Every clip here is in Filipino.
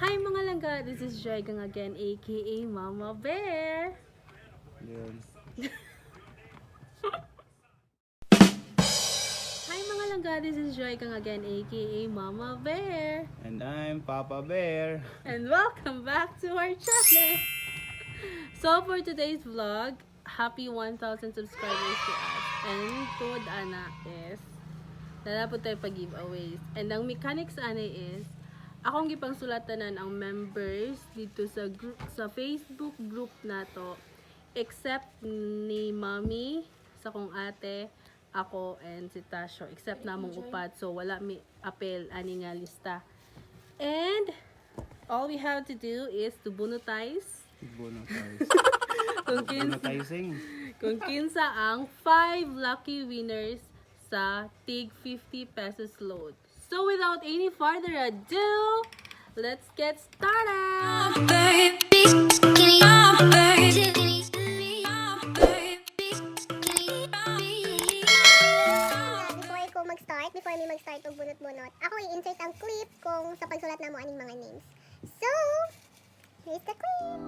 Hi mga langga, this is Joy Gang again, aka Mama Bear. Yun. Hi mga langga, this is Joy Gang again, aka Mama Bear. And I'm Papa Bear. And welcome back to our channel. So for today's vlog, happy 1,000 subscribers to us. And tod ana is, lalapot tayo pag-giveaways. And ang mechanics ana is, akong gipang sulatanan ang members dito sa group, sa Facebook group nato, except ni Mami, sa kong ate, ako, and si Tasho, except namong upat. So wala mi apel ani nga lista. And all we have to do is to bonutize Bonotizing. kung kinsa ang 5 lucky winners sa Tig 50 pesos load. So without any further ado, let's get started! Before me mag-start og bunot-bunot, ako i-insert ang clip kung sa pagsulat na mo aning mga names. So, here's the clip.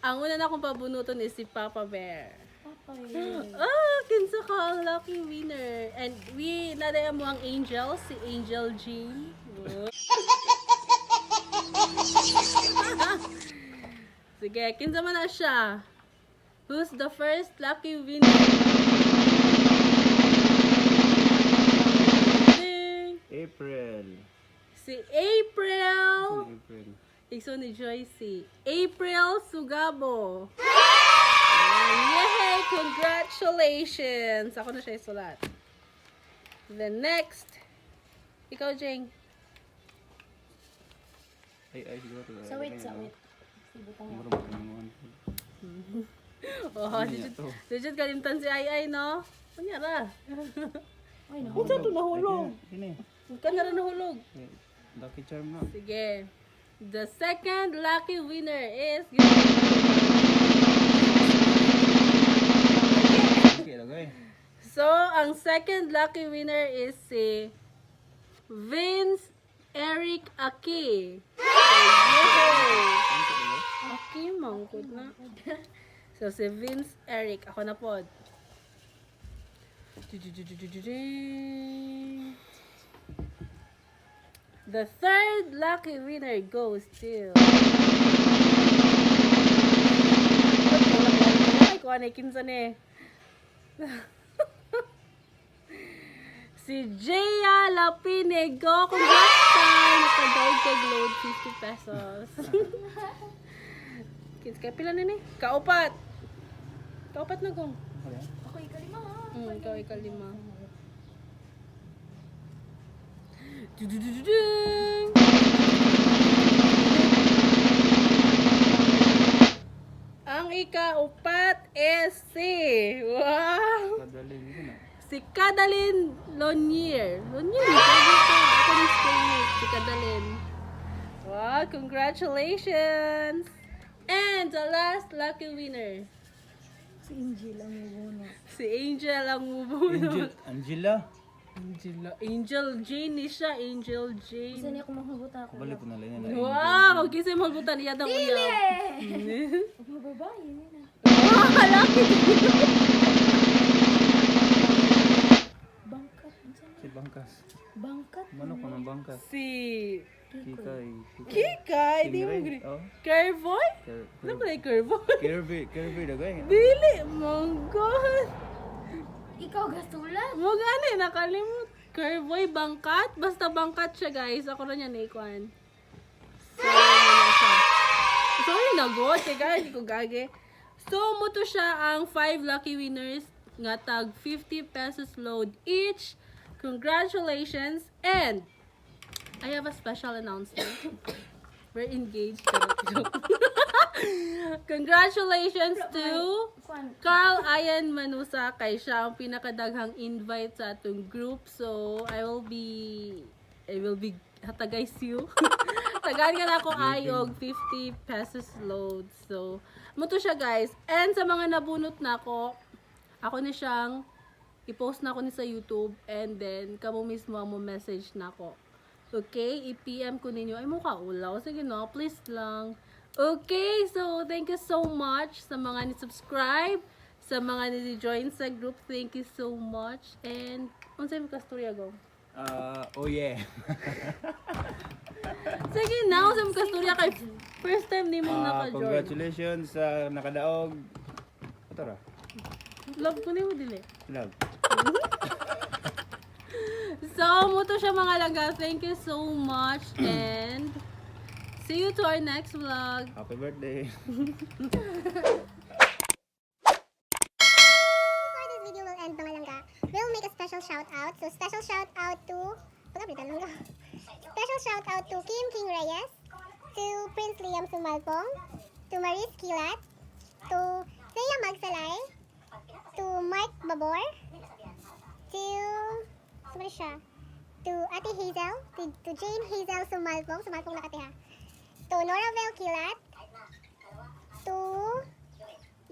Ang una na akong pabunuton is si Papa Bear. Oh, kinsa ka ang lucky winner. And we nadaya mo ang angel, si Angel Jean. Sige, kinsa man na siya. Who's the first lucky winner? April. Si April. April. Ikso ni Joycey. April Sugabo. Yay! Congratulations! Ako na siya isulat. The next. Ikaw, Jing. Ay, siguro. Sa wait. Oh, digit kalimtan si Ay, no? Kunyara. Ay, Kung saan ito nahulog? Ini. Huwag ka na rin nahulog. Lucky charm na. Sige. The second lucky winner is ang second lucky winner is si Vince Eric Aki. Aki, mangkod na. So, si Vince Eric. Ako na po. The third lucky winner goes to... Ay, kung ano kinsa ni. Si Jaya Lapinego. Congrats tayo. Nakadawag kag load 50 pesos. Kins kaya pila na ni? Kaupat. Kaupat na kong. Ako ikalima ha. Ikaw ikalima. Dududududung! Ang ikaupat is si... Wow! Kadalin ko na. Si Kadalin Lonier. Lonier, ako ng schoolmate. Si Kadalin. Wow, congratulations! And the last lucky winner. Si Angel ang muna. Si Angel ang mubunot. Angela. Angel Jane ni siya. Angel Gusto Jane. niya kung mahuguta ako. Kabalik ko na lang yan. Wow! Huwag kasi magbutan niya daw uyab. Huwag mababae, yun na. Wow! Lucky! Bangkat. Andiyan na. Si Bangkas. Bangkat. Manok ko ng Bangkas. Si... Kikay. Kikay! Di mo gri... Oh. Curvoy? Ano pala yung Curvoy? Kirby dagay. Dili! Monggot! Ikaw gastulan. Mo gani, nakalimut. Curvoy, bangkat. Basta bangkat siya, guys. Ako na niya naikuan. So, yun siya. Sorry, nagot. Teka, hindi ko gage. So, muto siya ang 5 lucky winners nga tag 50 pesos load each. Congratulations. And, I have a special announcement. We're engaged. Congratulations to Kuan. Carl Ayan Manusa, kay siya ang pinakadaghang invite sa atong group. So, I will be hataguys you. Tagaan ka na ako ayog 50 pesos load. So, muto siya guys. And sa mga nabunot na ako na siyang i-post na ako ni sa YouTube, and then kamo mismo ang mo message na ako. Okay, i-PM ko ninyo. Ay, mukha ulaw. Sige no, please lang. Okay, so thank you so much sa mga ni-subscribe, sa mga ni-join sa group. Thank you so much. And, unsay mo kasturya go? Oh yeah. Sige na, unsay mo kasturya kay first time ni mo naka-join. Congratulations sa nakadaog. Ito ra. Love ko ni mo dili. Love. So, muto siya mga langga. Thank you so much. And, see you to our next vlog. Happy birthday. Before this video will end, mga langga, we'll make a special shout out. So, special shout out to... Special shout out to Kim King Reyes, to Prince Liam Sumalpong, to Maris Kilat, to Thea Magsalay, to Mark Babor, to... Sumali siya. To Ate Hazel, to Jane Hazel Sumalpong nakatiha. To Noravel Kilat, to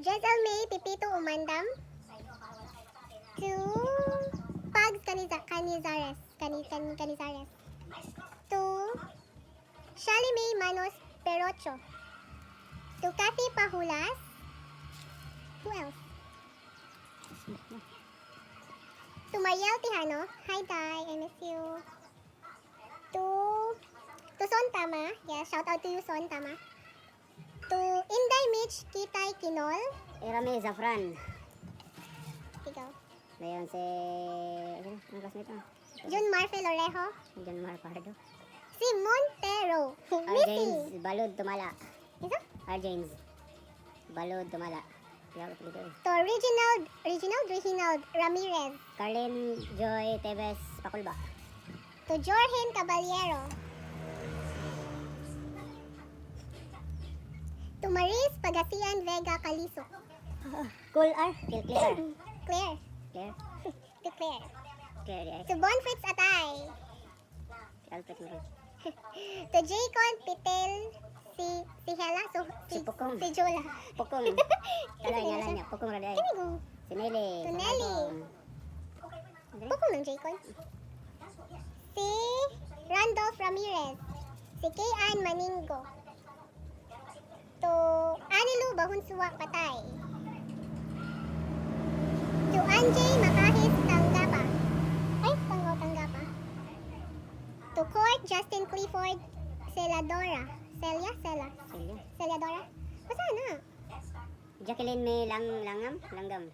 Jezel May Pipito Umandam, to Pags Canizares, to Shali May Manos Perocho, to Kathy Pahulas, who else? To Mariel Tijano, hi Tay, I miss you. To Son Tama, yeah, shout out to you Son Tama. To Inday Mitch Kitay Kinol, Rami Zafran. ikaw. Ngayon si... Ang classmate mo? Jun Marfe Lorejo, John Mar Pardo. si Montero, R. Missy. James Balod Tumala. Isa? R. James Balod Tumala. Kaya ko dito eh. To Reginald Ramirez, Carlin Joy Tevez Pakulba. to Jorgen Caballero, to Maris Pagasian Vega Caliso, Cool R. Clear. Claire, Clear. to Claire, Clear di ay. to Bonfritz Atay, Alfred Miguel. to Jaycon Pitel, si Hela, Si Pukong. si Jola. Pukong. Kala niya. Pukong ra di ay. Kini go. Si Nelly. To Nelly. Pukong. Pukong ng J-Con. Si Randolph Ramirez. Si Kayan Maningo. To Anilu Bahunsuwa Patay. To Anjay Makahis Tanggapa. Ay, Tanggapa. To Court Justin Clifford Celadora. Celia? Silya. Celadora? Basta na. Jacqueline May Langgam.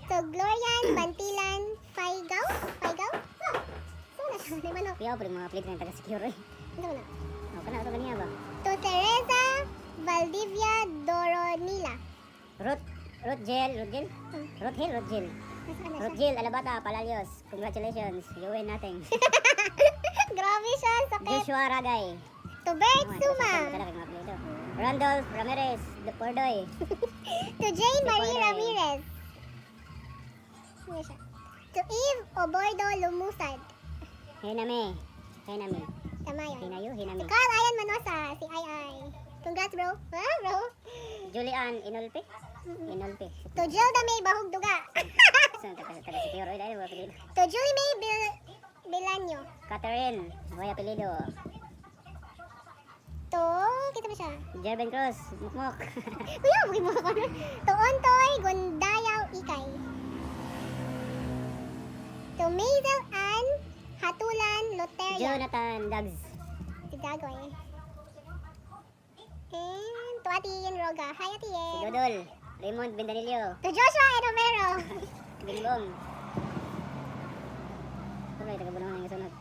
To Glorian Bantilan Faigaw? So na siya. Di ba no? Piyaw pa rin mga plate ng taga-secure eh. Hindi mo na. O, kana ito kaniya ba? To Teresa Valdivia Doronila. Ruthgel. Basta na siya. Ruthgel, Alabata, Palalios. Congratulations. You win nothing. Grabe siya. Sakit. Joshua Ragay. To Bert Suma. Randolph Ramirez. Pordoy. To Jane Marie Pordoy. Ramirez. Ano siya? To Eve Obordo Lumusad. Hinami. Tama yun. Hinayo, To Hinami. Carl Ayan Manosa. Si Ai. Congrats bro. Ha bro? Julian Inolpe. To Gilda May Bahugduga. Saan taga-secure? Ay, dahil ba apelido? To Julie May Bilanyo. Catherine. May apelido. To, kita ba siya? Jerben Cruz. Mukmok. Kuya, bukid mo ako. To Ontoy Gundayaw Ikay. To Maisel Ann Hatulan Loteria. Jonathan Dags. Si Dagoy. And to Ate Ian Roga. Hi Ate Si Ian. Dodol. Raymond Bendanillo. To Joshua Edomero. Bingbong. Ito ba yung taga-bunong ng sunod?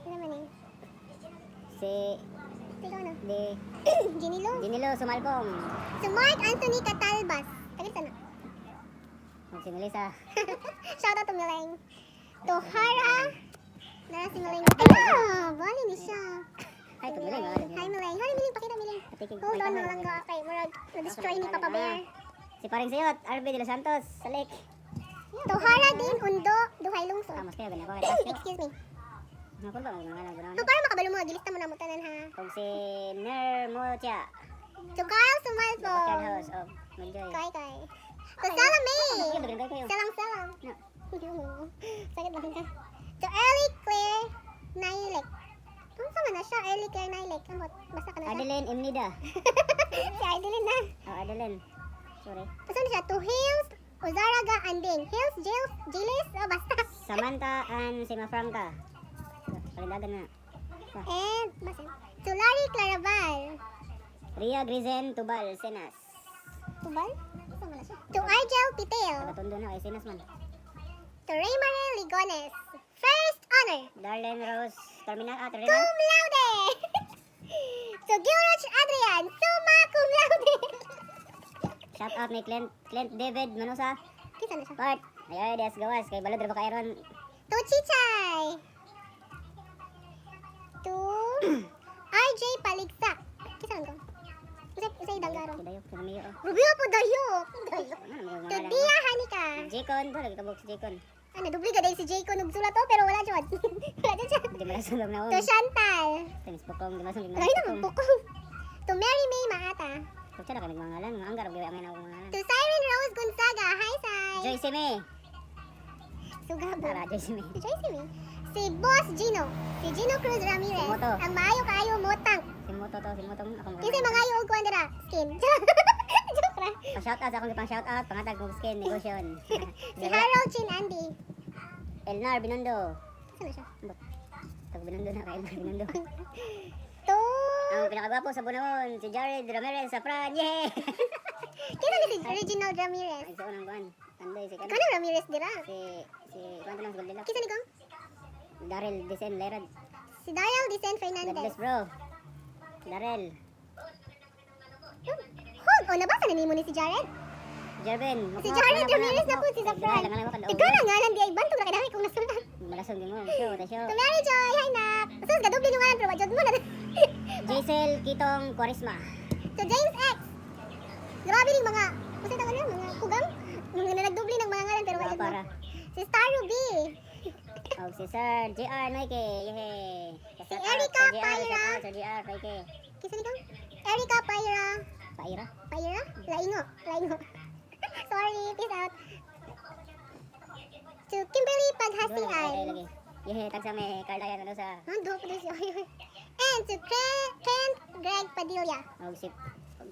Ano naman eh? Si Ikaw na. Ginilo Ginilo. Sumalpong. To Mark Anthony Catalbas. Tagal sana. Si Melissa. Shout out to Mileng. To Hara. Nara si Mileng. Ah, bali ni siya. Ay, pagmuling. Hi Mileng. Hi Mileng, pakita Mileng. Patikig. Hold on na lang ka. Kay Marag, na-destroy ni Papa Bear. Si Paring Sayot. RB de los Santos. Salik. To Hara din Undo. Duhay Lungsod. Mas kayo. Ganyan ko. Kaya Excuse me. Nakul ba? Mga lang. So, para makabalo mo, gilista mo na mo tanan ha. Kung si Ner Mocha. To Carl The Sumalpo. Backyard House of Maljoy. Kay. To Salame. Maganda kayo. Salang. No. Sakit lang ka. To Ellie Claire Nailek. Ano sa na siya? Ellie Claire Nailek. Ano? Basta ka na siya. Adeline Imnida. Si Adeline na. Oh, Adeline. Sorry. Basta na siya? To Hills Ozaraga Anding. Hills Jilis. Oh, basta. Samantha and Sima Franca. Palindagan na. And, basta. To Larry Claraval. Ria Grizen Tubal Senas. Tubal? Basta na siya? To Argel Pitel. Tagatundo na kay Senas man. To Raymare Ligones. First honor. Darlene Rose Terminal. Terminal. Cum laude. To Gilroch Adrian. Summa cum laude. Shout out ni Clint David Manusa. Kisa na siya? Bart. Ay, des gawas. Kay balod rin ba kay Aaron? To Chichay. To RJ Paligsa. Kisa lang ko? Isa idanggarong. Kidayok. Kinamiyo. Rubio po dayok. Ano To Dia Hanika. Jaycon. Ba? Nagkabok si Jaycon. Ano, dubli ka dahil si Jayco nagsulat to, pero wala dyan. Wala dyan siya. Di malasong na To Chantal. Tinis pukong. Di malasong. Lagi naman pukong. To Mary May Maata. Kung siya na kami mga ngalan. Mga anggar. Ang angin ako mga ngalan. To Siren Rose Gonzaga. Hi, Sai. Joyce May. Sugabo. Tara, Joyce May. Si Joyce May. Si Boss Gino. Si Gino Cruz Ramirez. Si Moto. Ang maayo kaayo motang. Si Moto to. Si Motong. Akong Kasi mga ayo og kuandara. Skin. Joke ra. Pa-shoutout sa akong pang shoutout. Pangatag kong skin. Negosyon. Si Harold Chin Andy. Elnar Binondo. Saan na siya? Tag Binondo na kay Elnar Binondo. To... Ang pinakagwapo sa Bunahon, si Jared Ramirez sa Fran. Yay! Kino ni si Reginald Ramirez? Ay, sa unang buwan. Tandoy si Kano Ramirez dira? Si kwento lang sa Goldilocks. Kisa ni ko? Daryl Disen Lerad. Si Daryl Dicen God Fernandez. bless bro. Daryl. Hold! O, nabasa na nimo ni si Jared? Jerben. Si Jared Ramirez na po si Zafran. Ikaw na nga lang di ay bantog na kadami kung nasulat. Malasong din mo. Show, ta show. To Mary Joy, hi nak. Sus, gadubli nung ngalan pero wajod mo na. Giselle Kitong Quaresma. To James X. Grabe ning mga, kasi tawag na, mga kugang. Mga nagdubli ng mga ngalan pero Mga wajod mo. para. Si Star Ruby. O si Sir JR Noike. Yehey. Si Erica Paira. Sir JR Noike. Kisa ni ko? Erica Paira. Paira. Paira? Laingo. Sorry, peace out. to Kimberly Doon, ay Paghasian. lagi. Yehe, tagsa may Carla yan, ano sa... Doon po siya. And to Kent Greg Padilla. Og si...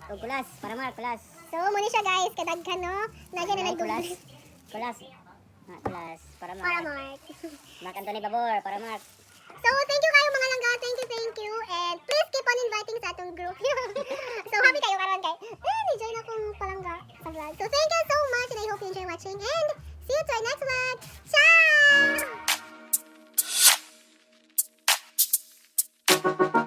Og kulas, para Mark, kulas. So, muna siya guys, kadaghan no. Nagyan na Ay, kulas. nag-google. Kulas. Kulas, para Mark. Para Mark. Mark Anthony Babor, para Mark. So, thank you kayo mga langga. Thank you. And please keep on inviting sa atong group. So, happy kayo karon kay. Ni-join akong palangga sa vlog. So, thank you so much and I hope you enjoy watching. And see you to our next vlog. Ciao!